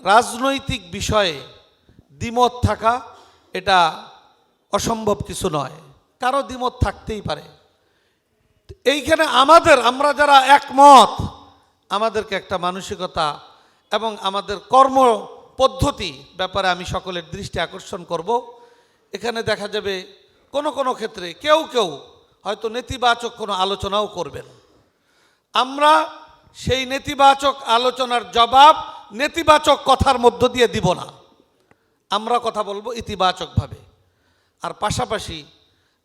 রাজনৈতিক বিষয়ে দ্বিমত থাকা এটা অসম্ভব কিছু নয়, কারো দ্বিমত থাকতেই পারে। এইখানে আমরা যারা একমত, আমাদেরকে একটা মানসিকতা এবং আমাদের কর্ম পদ্ধতি ব্যাপারে আমি সকলের দৃষ্টি আকর্ষণ করব। এখানে দেখা যাবে কোনো কোনো ক্ষেত্রে কেউ কেউ হয়তো নেতিবাচক কোনো আলোচনাও করবেন। আমরা সেই নেতিবাচক আলোচনার জবাব নেতিবাচক কথার মধ্য দিয়ে দিব না, আমরা কথা বলবো ইতিবাচকভাবে। আর পাশাপাশি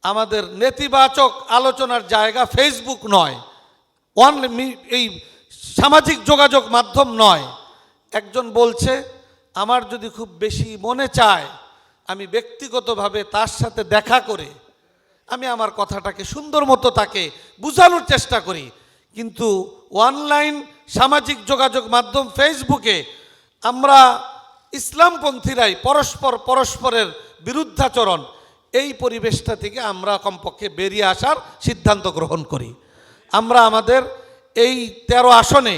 আমাদের নেতিবাচক আলোচনার জায়গা ফেসবুক নয়, এই সামাজিক যোগাযোগ মাধ্যম নয়। একজন বলছে, আমার যদি খুব বেশি মনে চায় আমি ব্যক্তিগতভাবে তার সাথে দেখা করে আমি আমার কথাটাকে সুন্দর মতো তাকে বোঝানোর চেষ্টা করি, কিন্তু অনলাইন সামাজিক যোগাযোগ মাধ্যম ফেসবুকে আমরা ইসলামপন্থীরাই পরস্পরের বিরুদ্ধাচরণ, এই পরিবেশটা থেকে আমরা কমপক্ষে বেরিয়ে আসার সিদ্ধান্ত গ্রহণ করি। আমরা আমাদের এই 13 আসনে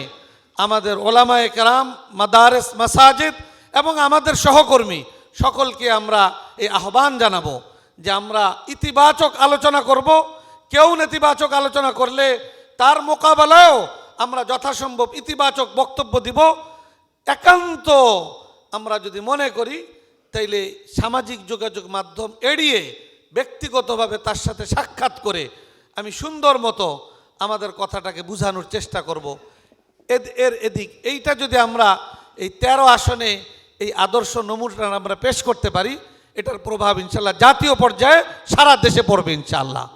আমাদের ওলামায়ে কেরাম, মাদারেস, মাসাজিদ এবং আমাদের সহকর্মী সকলকে আমরা এই আহ্বান জানাবো যে আমরা ইতিবাচক আলোচনা করব। কেউ নেতিবাচক আলোচনা করলে তার মোকাবেলায়ও আমরা যথাসম্ভব ইতিবাচক বক্তব্য দিব। একান্ত আমরা যদি মনে করি তাইলে সামাজিক যোগাযোগ মাধ্যম এড়িয়ে ব্যক্তিগতভাবে তার সাথে সাক্ষাৎ করে আমি সুন্দর মতো আমাদের কথাটাকে বোঝানোর চেষ্টা করব। এইটা যদি আমরা এই 13 আসনে এই আদর্শ নমুনা আমরা পেশ করতে পারি, এটার প্রভাব ইনশাআল্লাহ জাতীয় পর্যায়ে সারা দেশে পড়বে ইনশাআল্লাহ।